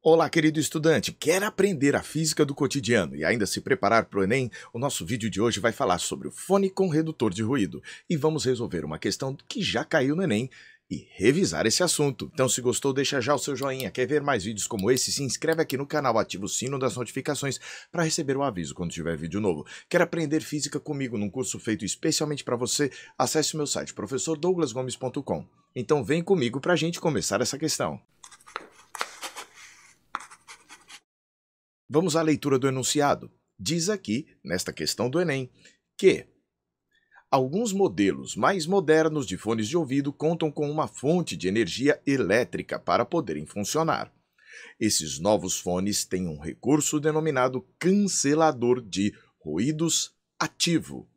Olá, querido estudante! Quer aprender a física do cotidiano e ainda se preparar para o Enem? O nosso vídeo de hoje vai falar sobre o fone com redutor de ruído e vamos resolver uma questão que já caiu no Enem e revisar esse assunto. Então, se gostou, deixa já o seu joinha. Quer ver mais vídeos como esse? Se inscreve aqui no canal, ativa o sino das notificações para receber o aviso quando tiver vídeo novo. Quer aprender física comigo num curso feito especialmente para você? Acesse o meu site, professordouglasgomes.com. Então, vem comigo para a gente começar essa questão. Vamos à leitura do enunciado. Diz aqui, nesta questão do Enem, que alguns modelos mais modernos de fones de ouvido contam com uma fonte de energia elétrica para poderem funcionar. Esses novos fones têm um recurso denominado cancelador de ruídos ativo,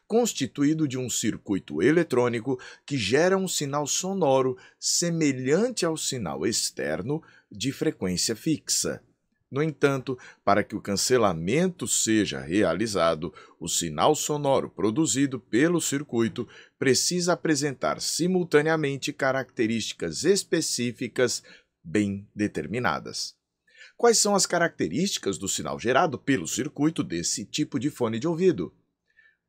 constituído de um circuito eletrônico que gera um sinal sonoro semelhante ao sinal externo de frequência fixa. No entanto, para que o cancelamento seja realizado, o sinal sonoro produzido pelo circuito precisa apresentar simultaneamente características específicas bem determinadas. Quais são as características do sinal gerado pelo circuito desse tipo de fone de ouvido?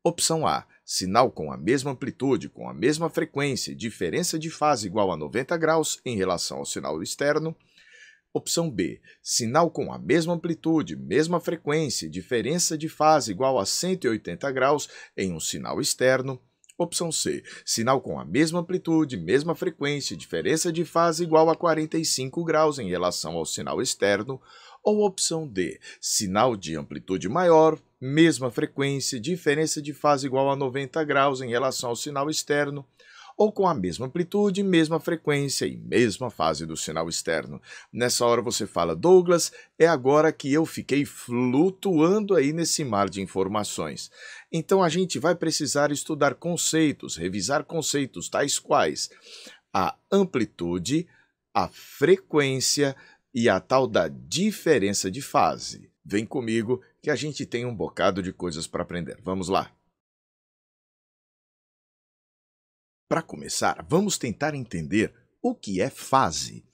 Opção A. Sinal com a mesma amplitude, com a mesma frequência, diferença de fase igual a 90 graus em relação ao sinal externo. Opção B. Sinal com a mesma amplitude, mesma frequência, diferença de fase igual a 180 graus em um sinal externo. Opção C. Sinal com a mesma amplitude, mesma frequência, diferença de fase igual a 45 graus em relação ao sinal externo. Ou opção D. Sinal de amplitude maior, mesma frequência, diferença de fase igual a 90 graus em relação ao sinal externo. Ou com a mesma amplitude, mesma frequência e mesma fase do sinal externo. Nessa hora você fala, Douglas, é agora que eu fiquei flutuando aí nesse mar de informações. Então a gente vai precisar estudar conceitos, revisar conceitos tais quais a amplitude, a frequência e a tal da diferença de fase. Vem comigo que a gente tem um bocado de coisas para aprender. Vamos lá! Para começar, vamos tentar entender o que é fase.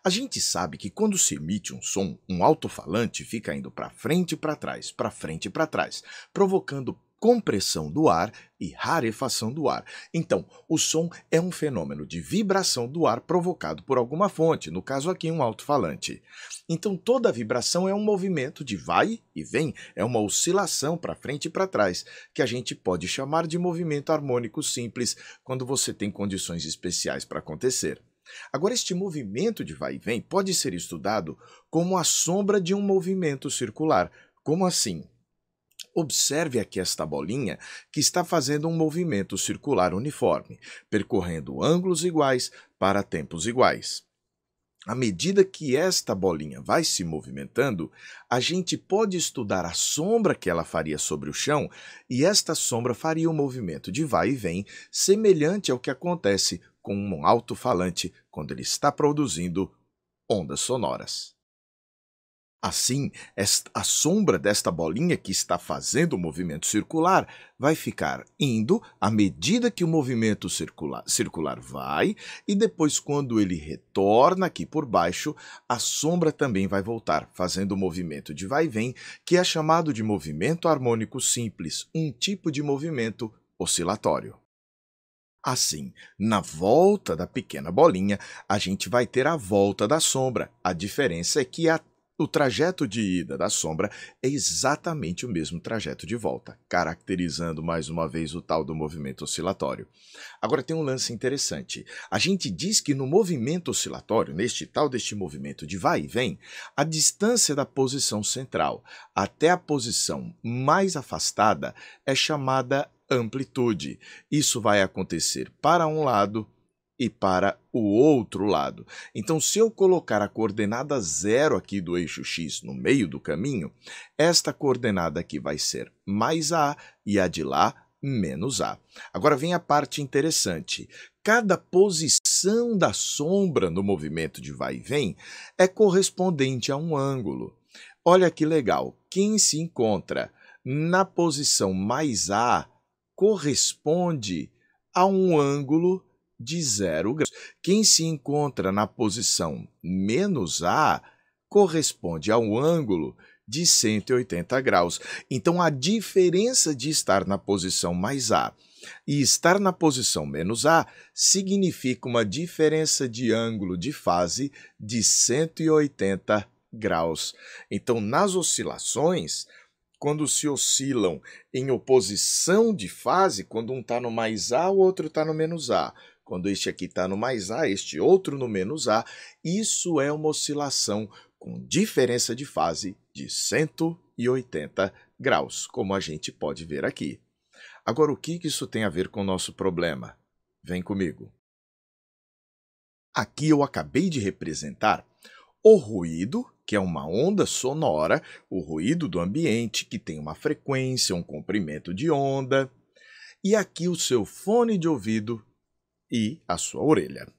A gente sabe que quando se emite um som, um alto-falante fica indo para frente e para trás, provocando compressão do ar e rarefação do ar. Então, o som é um fenômeno de vibração do ar provocado por alguma fonte, no caso aqui um alto-falante. Então, toda vibração é um movimento de vai e vem, é uma oscilação para frente e para trás, que a gente pode chamar de movimento harmônico simples quando você tem condições especiais para acontecer. Agora, este movimento de vai e vem pode ser estudado como a sombra de um movimento circular. Como assim? Observe aqui esta bolinha que está fazendo um movimento circular uniforme, percorrendo ângulos iguais para tempos iguais. À medida que esta bolinha vai se movimentando, a gente pode estudar a sombra que ela faria sobre o chão e esta sombra faria um movimento de vai e vem semelhante ao que acontece com um alto-falante quando ele está produzindo ondas sonoras. Assim, a sombra desta bolinha que está fazendo o movimento circular vai ficar indo à medida que o movimento circular vai e depois, quando ele retorna aqui por baixo, a sombra também vai voltar, fazendo o movimento de vai e vem, que é chamado de movimento harmônico simples, um tipo de movimento oscilatório. Assim, na volta da pequena bolinha, a gente vai ter a volta da sombra. A diferença é que o trajeto de ida da sombra é exatamente o mesmo trajeto de volta, caracterizando mais uma vez o tal do movimento oscilatório. Agora tem um lance interessante. A gente diz que no movimento oscilatório, deste movimento de vai e vem, a distância da posição central até a posição mais afastada é chamada amplitude. Isso vai acontecer para um lado e para o outro lado. Então, se eu colocar a coordenada 0 aqui do eixo X no meio do caminho, esta coordenada aqui vai ser mais A e a de lá menos A. Agora vem a parte interessante. Cada posição da sombra no movimento de vai e vem é correspondente a um ângulo. Olha que legal, quem se encontra na posição mais A corresponde a um ângulo de 0 graus. Quem se encontra na posição menos A corresponde ao ângulo de 180 graus. Então, a diferença de estar na posição mais A e estar na posição menos A significa uma diferença de ângulo de fase de 180 graus. Então, nas oscilações, quando se oscilam em oposição de fase, quando um está no mais A, o outro está no menos A. Quando este aqui está no mais A, este outro no menos A, isso é uma oscilação com diferença de fase de 180 graus, como a gente pode ver aqui. Agora, o que isso tem a ver com o nosso problema? Vem comigo. Aqui eu acabei de representar o ruído, que é uma onda sonora, o ruído do ambiente, que tem uma frequência, um comprimento de onda, e aqui o seu fone de ouvido e a sua orelha.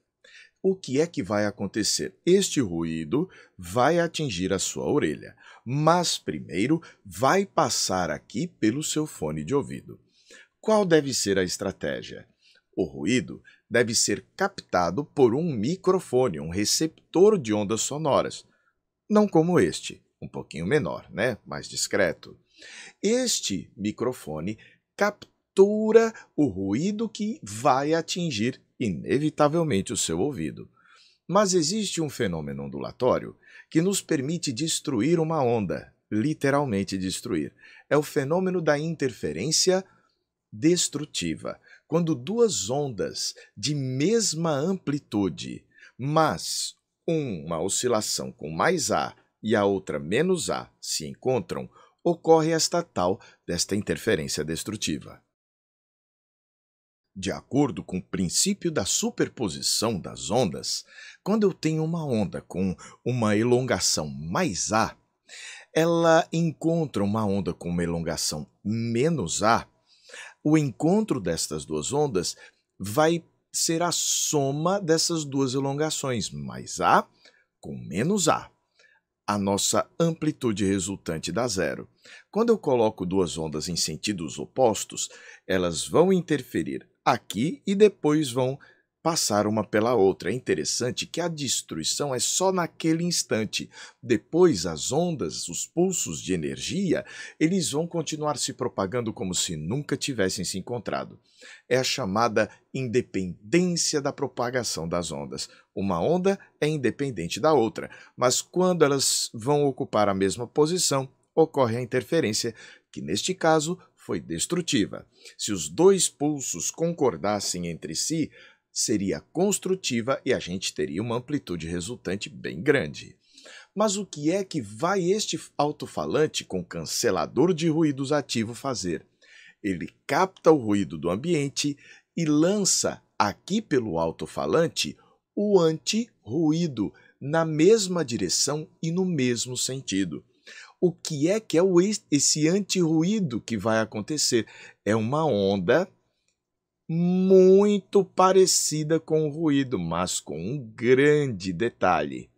O que é que vai acontecer? Este ruído vai atingir a sua orelha, mas primeiro vai passar aqui pelo seu fone de ouvido. Qual deve ser a estratégia? O ruído deve ser captado por um microfone, um receptor de ondas sonoras. Não como este, um pouquinho menor, né? Mais discreto. Este microfone captura o ruído que vai atingir inevitavelmente o seu ouvido. Mas existe um fenômeno ondulatório que nos permite destruir uma onda, literalmente destruir. É o fenômeno da interferência destrutiva. Quando duas ondas de mesma amplitude, mas uma oscilação com mais A e a outra menos A se encontram, ocorre desta interferência destrutiva. De acordo com o princípio da superposição das ondas, quando eu tenho uma onda com uma elongação mais A, ela encontra uma onda com uma elongação menos A, o encontro destas duas ondas vai ser a soma dessas duas elongações, mais A com menos A. A nossa amplitude resultante dá zero. Quando eu coloco duas ondas em sentidos opostos, elas vão interferir aqui e depois vão passar uma pela outra. É interessante que a destruição é só naquele instante. Depois, as ondas, os pulsos de energia, eles vão continuar se propagando como se nunca tivessem se encontrado. É a chamada independência da propagação das ondas. Uma onda é independente da outra, mas quando elas vão ocupar a mesma posição, ocorre a interferência, que neste caso foi destrutiva. Se os dois pulsos concordassem entre si, seria construtiva e a gente teria uma amplitude resultante bem grande. Mas o que é que vai este alto-falante com cancelador de ruídos ativo fazer? Ele capta o ruído do ambiente e lança aqui pelo alto-falante o anti-ruído na mesma direção e no mesmo sentido. O que é esse anti-ruído que vai acontecer? É uma onda muito parecida com o ruído, mas com um grande detalhe.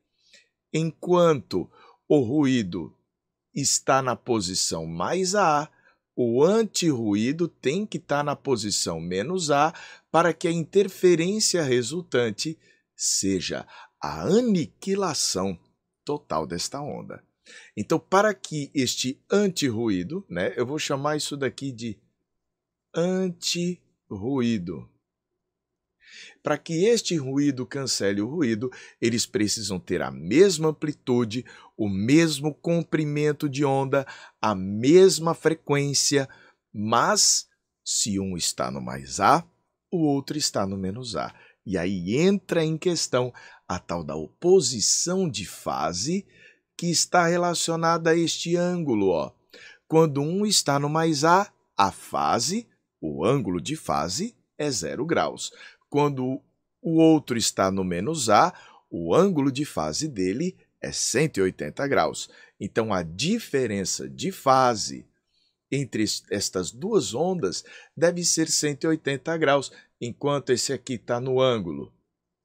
Enquanto o ruído está na posição mais A, o anti-ruído tem que estar na posição menos A para que a interferência resultante seja a aniquilação total desta onda. Então, para que este anti-ruído, né, eu vou chamar isso daqui de anti-ruído. Para que este ruído cancele o ruído, eles precisam ter a mesma amplitude, o mesmo comprimento de onda, a mesma frequência, mas se um está no mais A, o outro está no menos A. E aí entra em questão a tal da oposição de fase que está relacionada a este ângulo, ó. Quando um está no mais A, a fase, o ângulo de fase é 0 graus. Quando o outro está no menos A, o ângulo de fase dele é 180 graus. Então, a diferença de fase entre estas duas ondas deve ser 180 graus, enquanto esse aqui está no ângulo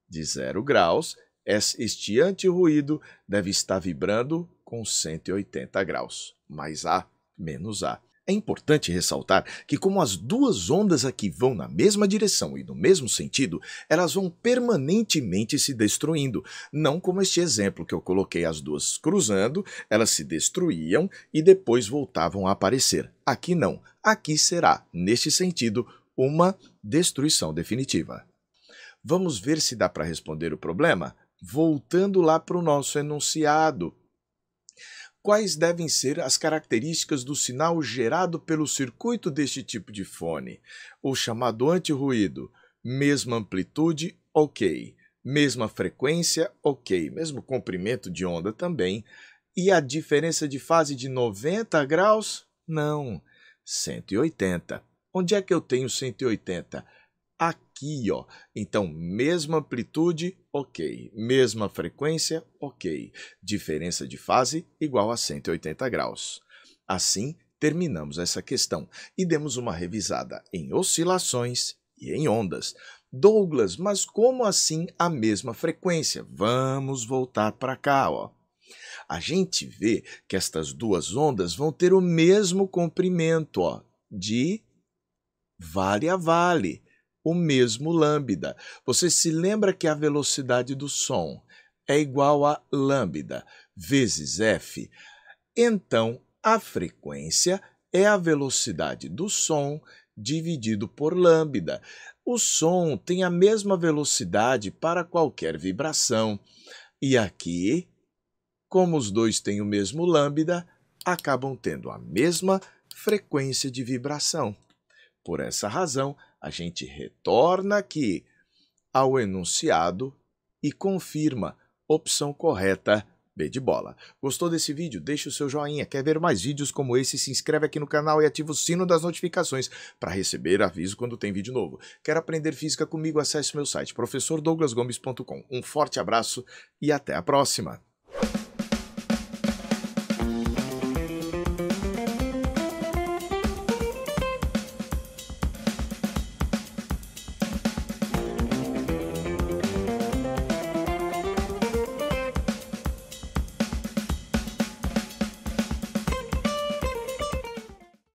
de 0 graus, este anti-ruído deve estar vibrando com 180 graus, mais A, menos A. É importante ressaltar que, como as duas ondas aqui vão na mesma direção e no mesmo sentido, elas vão permanentemente se destruindo. Não como este exemplo que eu coloquei, as duas cruzando, elas se destruíam e depois voltavam a aparecer. Aqui não. Aqui será, neste sentido, uma destruição definitiva. Vamos ver se dá para responder o problema? Voltando lá para o nosso enunciado. Quais devem ser as características do sinal gerado pelo circuito deste tipo de fone? O chamado anti-ruído. Mesma amplitude, ok. Mesma frequência, ok. Mesmo comprimento de onda também. E a diferença de fase de 90 graus? Não, 180. Onde é que eu tenho 180? Aqui, ó. Então, mesma amplitude, ok. Mesma frequência, ok. Diferença de fase igual a 180 graus. Assim, terminamos essa questão e demos uma revisada em oscilações e em ondas. Douglas, mas como assim a mesma frequência? Vamos voltar para cá, ó. A gente vê que estas duas ondas vão ter o mesmo comprimento, ó, de vale a vale. O mesmo lambda. Você se lembra que a velocidade do som é igual a lambda vezes f? Então, a frequência é a velocidade do som dividido por lambda. O som tem a mesma velocidade para qualquer vibração. E aqui, como os dois têm o mesmo lambda, acabam tendo a mesma frequência de vibração. Por essa razão, a gente retorna aqui ao enunciado e confirma opção correta, B de bola. Gostou desse vídeo? Deixe o seu joinha. Quer ver mais vídeos como esse? Se inscreve aqui no canal e ativa o sino das notificações para receber aviso quando tem vídeo novo. Quer aprender física comigo? Acesse meu site professordouglasgomes.com. Um forte abraço e até a próxima!